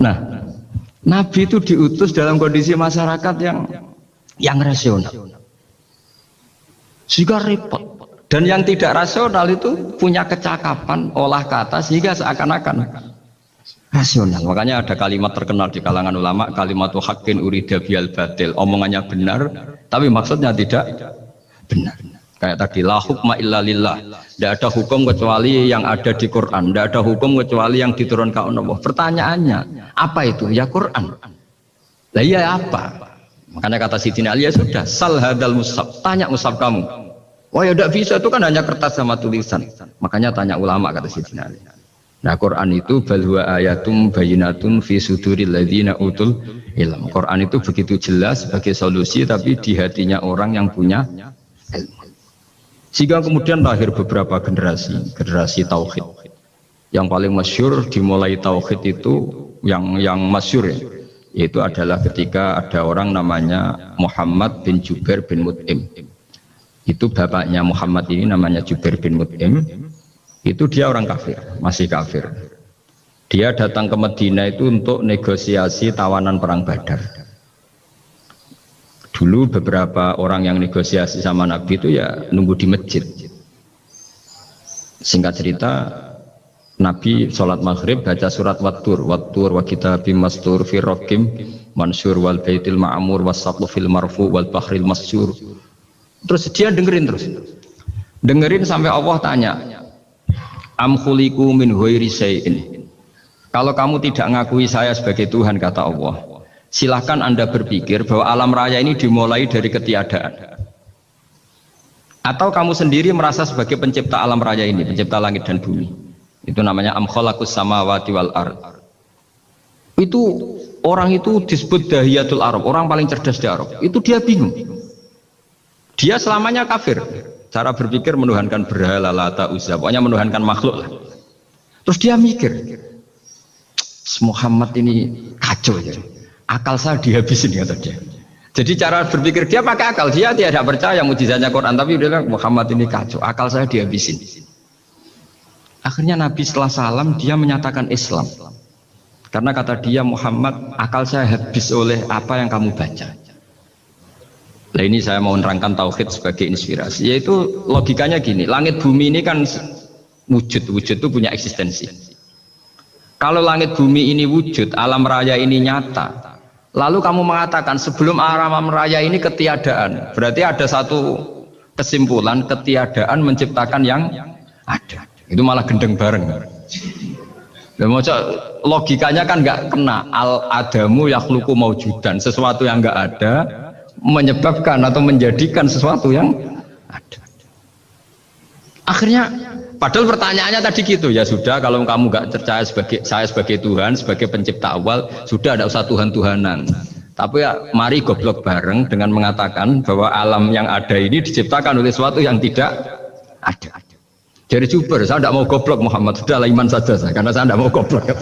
Nah, Nabi itu diutus dalam kondisi masyarakat yang rasional. Sehingga repot. Dan yang tidak rasional itu punya kecakapan olah kata sehingga seakan-akan rasional. Makanya ada kalimat terkenal di kalangan ulama, kalimatu haqqin urida bihal batil. Omongannya benar, tapi maksudnya tidak benar. Kayak tadi, la hukma illa lillah. Tidak ada hukum kecuali yang ada di Quran. Tidak ada hukum kecuali yang diturunkan Allah. Pertanyaannya, apa itu? Ya Quran. Lah iya apa? Makanya kata Sidina Ali, ya sudah, sal hadal mushaf. Tanya mushaf kamu. Wah ya tidak bisa, itu kan hanya kertas sama tulisan. Makanya tanya ulama, kata Sidina Ali. Nah Quran itu bal huwa ayatum bayinatun fi suduril ladzina utul ilm. Quran itu begitu jelas sebagai solusi tapi di hatinya orang yang punya ilmu. Sehingga kemudian lahir beberapa generasi tauhid. Yang paling masyhur dimulai tauhid itu yang masyhur ya, yaitu adalah ketika ada orang namanya Muhammad bin Jubair bin Mut'im. Itu bapaknya Muhammad ini namanya Jubair bin Mut'im. Itu dia orang kafir, masih kafir. Dia datang ke Madinah itu untuk negosiasi tawanan perang Badar. Dulu beberapa orang yang negosiasi sama Nabi itu ya nunggu di masjid. Singkat cerita, Nabi sholat maghrib baca surat Wattur wa kitabim mastur fi raqim mansur wal baitil ma'mur was-saqfu fil marfu wal bahril masyur. Terus dia dengerin sampai Allah tanya, am khuliqu min ghairi syai'in. Kalau kamu tidak ngakui saya sebagai Tuhan, kata Allah, silahkan Anda berpikir bahwa alam raya ini dimulai dari ketiadaan. Atau kamu sendiri merasa sebagai pencipta alam raya ini, pencipta langit dan bumi. Itu namanya am khalaqus samawati wal ard. Itu orang itu disebut dahiyatul Arab, orang paling cerdas di Arab. Itu dia bingung. Dia selamanya kafir. Cara berpikir menuhankan berhala, Lata, Uzza, pokoknya menuhankan makhluk lah. Terus dia mikir, Muhammad ini kacau ya. Akal saya dihabisin, kata dia. Jadi cara berpikir dia pakai akal, dia tidak percaya mujizatnya Quran, tapi dia bilang Muhammad ini kacau, akal saya dihabisin. Akhirnya Nabi setelah salam dia menyatakan Islam. Karena kata dia, Muhammad, akal saya habis oleh apa yang kamu baca. Nah ini saya mau menerangkan tauhid sebagai inspirasi, yaitu logikanya gini, langit bumi ini kan wujud itu punya eksistensi. Kalau langit bumi ini wujud, alam raya ini nyata, lalu kamu mengatakan sebelum alam raya ini ketiadaan, berarti ada satu kesimpulan, ketiadaan menciptakan yang ada. Itu malah gendeng bareng. Logikanya kan nggak kena, al-adamu yakhluqu maujudan, sesuatu yang nggak ada menyebabkan atau menjadikan sesuatu yang ada. Akhirnya padahal pertanyaannya tadi gitu, ya sudah kalau kamu nggak percaya saya sebagai Tuhan, sebagai pencipta awal, sudah ada usah Tuhan-Tuhanan. Tapi ya mari goblok bareng dengan mengatakan bahwa alam yang ada ini diciptakan oleh sesuatu yang tidak ada. Jadi Jubair, saya tidak mau goblok Muhammad, sudahlah iman saja saya, karena saya tidak mau goblok.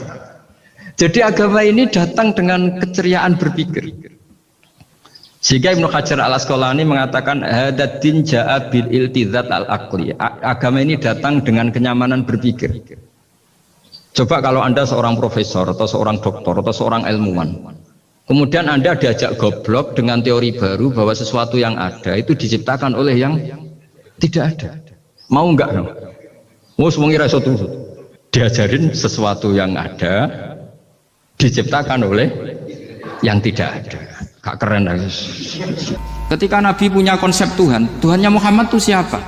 Jadi agama ini datang dengan keceriaan berpikir. Sehingga Ibnu Hajar al-Asqalani mengatakan hadatin ja'a bil iltizat al-aqli. Agama ini datang dengan kenyamanan berpikir. Coba kalau Anda seorang profesor atau seorang doktor atau seorang ilmuwan, kemudian Anda diajak goblok dengan teori baru bahwa sesuatu yang ada itu diciptakan oleh yang tidak ada. Mau enggak? Mau semuanya iso turu. Diajarin sesuatu yang ada diciptakan oleh yang tidak ada. Gak keren lagi. Ketika Nabi punya konsep Tuhan, Tuhannya Muhammad itu siapa?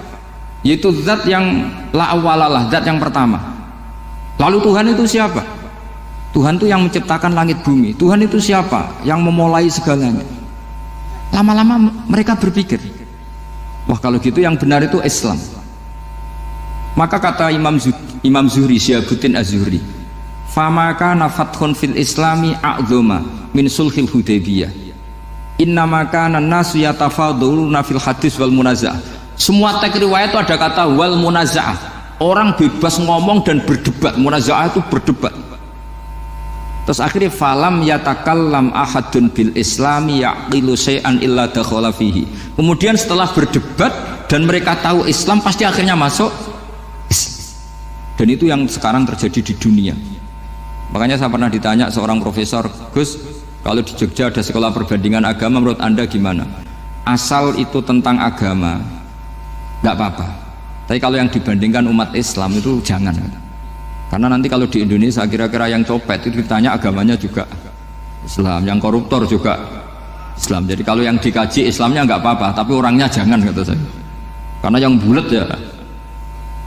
Yaitu zat yang la awalalah, zat yang pertama. Lalu Tuhan itu siapa? Tuhan itu yang menciptakan langit bumi. Tuhan itu siapa? Yang memulai segalanya. Lama-lama mereka berpikir, wah kalau gitu yang benar itu Islam. Maka kata Imam Zuhri, Syihabuddin Az-Zuhri, famaka nafathun fil islami a'zoma min sulhil Hudaybiyah. Innama kana nasu yatafadhaluna fil hadis wal munaza'ah. Semua teks riwayat itu ada kata wal munaza'ah. Orang bebas ngomong dan berdebat. Munaza'ah itu berdebat. Terus akhirnya falam yatakallam ahadun bil islami yaqilu syai'an illa dakhala fihi. Kemudian setelah berdebat dan mereka tahu Islam, pasti akhirnya masuk. Dan itu yang sekarang terjadi di dunia. Makanya saya pernah ditanya seorang profesor, Gus, kalau di Jogja ada sekolah perbandingan agama, menurut Anda gimana? Asal itu tentang agama, nggak apa-apa. Tapi kalau yang dibandingkan umat Islam itu jangan. Karena nanti kalau di Indonesia kira-kira yang copet itu ditanya agamanya juga Islam, yang koruptor juga Islam. Jadi kalau yang dikaji Islamnya nggak apa-apa, tapi orangnya jangan, kata saya. Karena yang bulat ya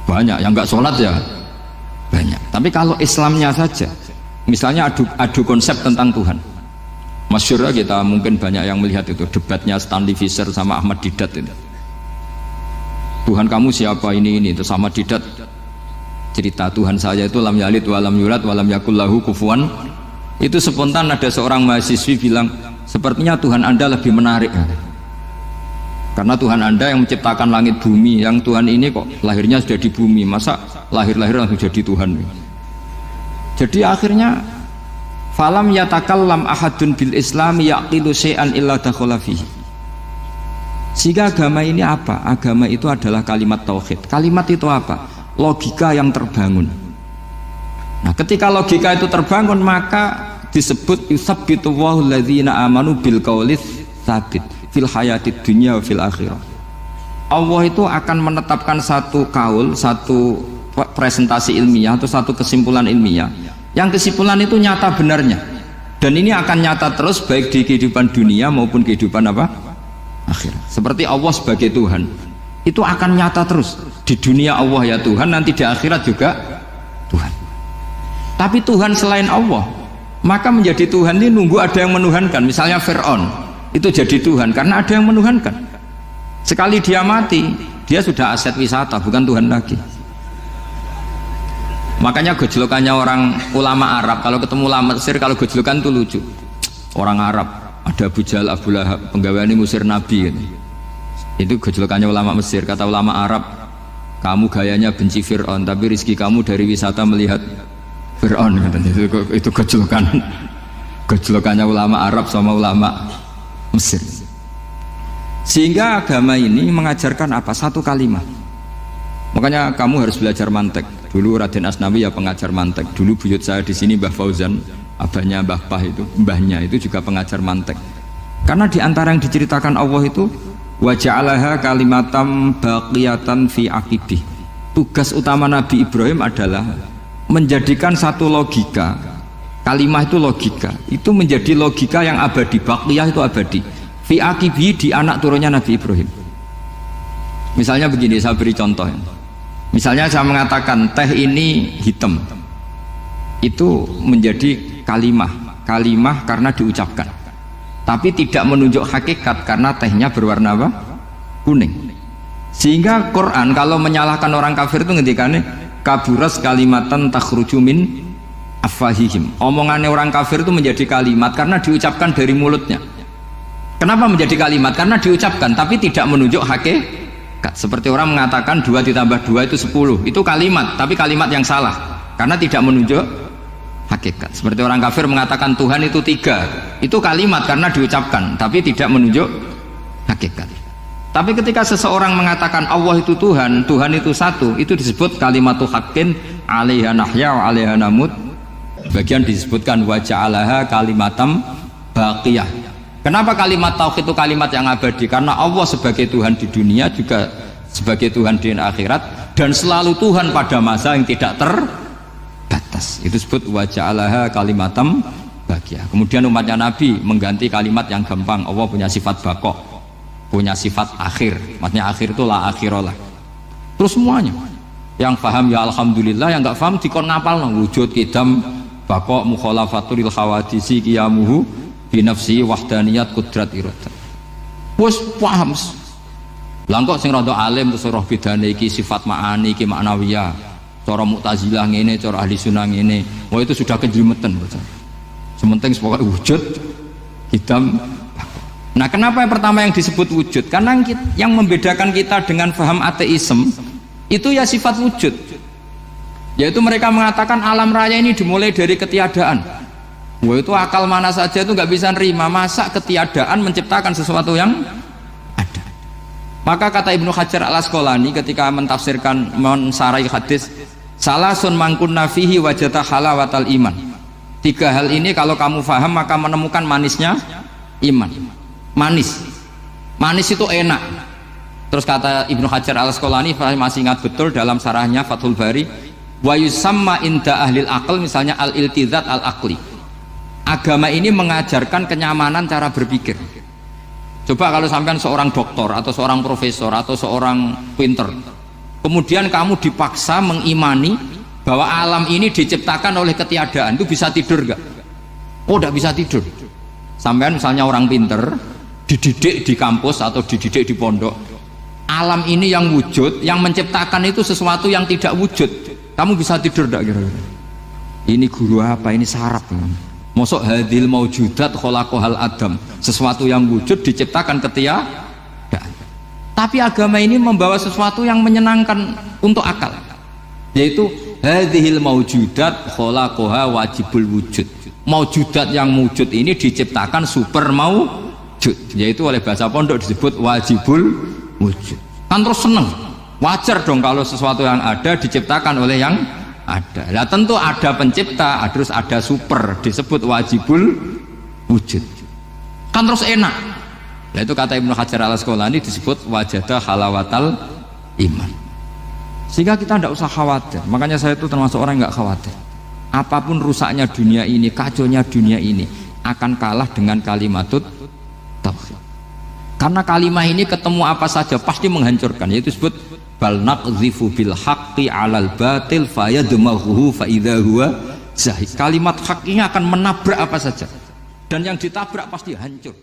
banyak, yang nggak sholat ya banyak. Tapi kalau Islamnya saja, misalnya adu konsep tentang Tuhan, masyhur kita mungkin banyak yang melihat itu debatnya Stanley Fischer sama Ahmad Didat itu. Tuhan kamu siapa ini itu sama Didat cerita Tuhan saya itu lam yalid walam yulad walam yakul lahu kufuwan. Itu spontan ada seorang mahasiswi bilang, sepertinya Tuhan Anda lebih menarik karena Tuhan Anda yang menciptakan langit bumi, yang Tuhan ini kok lahirnya sudah di bumi, masa lahir-lahir langsung jadi Tuhan. Jadi akhirnya falam yatakallam ahadun bil islami yaqilu syai'an illa dakhala fihi. Sehingga agama ini apa? Agama itu adalah kalimat tauhid. Kalimat itu apa? Logika yang terbangun. Nah, ketika logika itu terbangun, maka disebut yusabbitu Allahu alladzina amanu bil qaulis tsabit fil hayatid dunya wa fil akhirah. Allah itu akan menetapkan satu kaul, satu presentasi ilmiah atau satu kesimpulan ilmiah. Yang kesimpulan itu nyata benarnya. Dan ini akan nyata terus baik di kehidupan dunia maupun kehidupan apa? Akhirat. Seperti Allah sebagai Tuhan. Itu akan nyata terus. Di dunia Allah ya Tuhan, nanti di akhirat juga Tuhan. Tapi Tuhan selain Allah, maka menjadi Tuhan ini nunggu ada yang menuhankan. Misalnya Fir'aun itu jadi Tuhan karena ada yang menuhankan. Sekali dia mati, dia sudah aset wisata, bukan Tuhan lagi. Makanya gejolokannya orang ulama Arab, kalau ketemu ulama Mesir, kalau gejolokan itu lucu. Orang Arab, ada Abu Jahal, Abu Lahab, penggaweane musir Nabi gitu. Itu gejolokannya ulama Mesir. Kata ulama Arab, kamu gayanya benci Fir'aun, tapi rizki kamu dari wisata melihat Fir'aun. Itu gejolokannya ulama Arab sama ulama Mesir. Sehingga agama ini mengajarkan apa? Satu kalimat. Makanya kamu harus belajar mantek. Dulu Raden Asnawi ya pengajar mantek. Dulu buyut saya di sini Mbah Fauzan, abahnya Mbah Pah itu, mbahnya itu juga pengajar mantek. Karena di antara yang diceritakan Allah itu wa ja'alaha kalimatam baqiyatan fi aqibih. Tugas utama Nabi Ibrahim adalah menjadikan satu logika. Kalimah itu logika. Itu menjadi logika yang abadi. Baqiyah itu abadi. Fi aqibih, di anak turunnya Nabi Ibrahim. Misalnya begini, saya beri contoh. Misalnya saya mengatakan teh ini hitam. Itu menjadi kalimah karena diucapkan. Tapi tidak menunjuk hakikat karena tehnya berwarna apa? Kuning. Sehingga Quran kalau menyalahkan orang kafir itu ngendikannya kaburas kalimatan takhruju min afwahihim. Omongannya orang kafir itu menjadi kalimat karena diucapkan dari mulutnya. Kenapa menjadi kalimat? Karena diucapkan tapi tidak menunjuk hakikat. Seperti orang mengatakan 2 ditambah 2 itu 10. Itu kalimat, tapi kalimat yang salah karena tidak menunjuk hakikat. Seperti orang kafir mengatakan Tuhan itu 3, itu kalimat karena diucapkan tapi tidak menunjuk hakikat. Tapi ketika seseorang mengatakan Allah itu Tuhan, Tuhan itu satu, itu disebut kalimatu haqqin 'alaiha nahya wa 'alaiha namut. Bagian disebutkan wa ja'alaha kalimatam baqiyah. Kenapa kalimat tauhid itu kalimat yang abadi? Karena Allah sebagai Tuhan di dunia juga sebagai Tuhan di akhirat, dan selalu Tuhan pada masa yang tidak terbatas. Itu disebut wa ja'alaha kalimatam baqiyah. Kemudian umatnya Nabi mengganti kalimat yang gampang. Allah punya sifat baqa, punya sifat akhir. Maksudnya akhir itu la akhiralah. Terus semuanya. Yang paham ya alhamdulillah, yang enggak paham dikon ngapal wujud kidam baqa mukhalafatul khawadisi qiyamuhu binafsi wahdaniyat kudrat iradat. Wes paham. Lah kok sing rada alim terus roh bedane iki sifat ma'ani iki maknawiyah. Cara Mu'tazilah ngene, cara ahli sunnah ngene. Wah itu sudah kejlimetan bocah. Sementing pokoknya wujud hitam. Nah, kenapa yang pertama yang disebut wujud? Karena yang membedakan kita dengan paham ateisme itu ya sifat wujud. Yaitu mereka mengatakan alam raya ini dimulai dari ketiadaan. Wah itu akal mana saja itu nggak bisa nerima, masa ketiadaan menciptakan sesuatu yang ada. Maka kata Ibnu Hajar al Asqalani ketika mentafsirkan mensarai hadis salasun mangkunna fihi wajata halawatal iman. Tiga hal ini kalau kamu paham maka menemukan manisnya iman. Manis itu enak. Terus kata Ibnu Hajar Al-Asqalani, saya masih ingat betul dalam sarahnya Fathul Bari, wa yusamma inda ahlil aql, misalnya al-iltizat al-aqli. Agama ini mengajarkan kenyamanan cara berpikir. Coba kalau sampean seorang doktor atau seorang profesor atau seorang pinter, kemudian kamu dipaksa mengimani bahwa alam ini diciptakan oleh ketiadaan, itu bisa tidur gak? Oh, tidak bisa tidur. Sampean misalnya orang pinter dididik di kampus atau dididik di pondok, alam ini yang wujud, yang menciptakan itu sesuatu yang tidak wujud, kamu bisa tidur gak kira-kira? Ini guru apa? Ini sarap. Mosok hadil maujudat khalaqahal adam, sesuatu yang wujud diciptakan ketiadaan. Tapi agama ini membawa sesuatu yang menyenangkan untuk akal, yaitu hadhil maujudat khalaqaha wajibul wujud. Maujudat yang wujud ini diciptakan super maujud, yaitu oleh bahasa pondok disebut wajibul wujud. Kan terus seneng, wajar dong kalau sesuatu yang ada diciptakan oleh yang ada. Nah tentu ada pencipta, terus ada super, disebut wajibul wujud. Kan terus enak. Nah itu kata Ibnu Hajar Al-Asqalani disebut wajadah halawatal iman. Sehingga kita tidak usah khawatir. Makanya saya itu termasuk orang yang nggak khawatir. Apapun rusaknya dunia ini, kacaunya dunia ini, akan kalah dengan kalimatut tauhid. Karena kalimat ini ketemu apa saja pasti menghancurkan. Yaitu disebut bal naqdhifu bil haqqi 'alal batil fayadmaghuhu fa idza huwa zahid. Kalimat hak ini akan menabrak apa saja, dan yang ditabrak pasti hancur.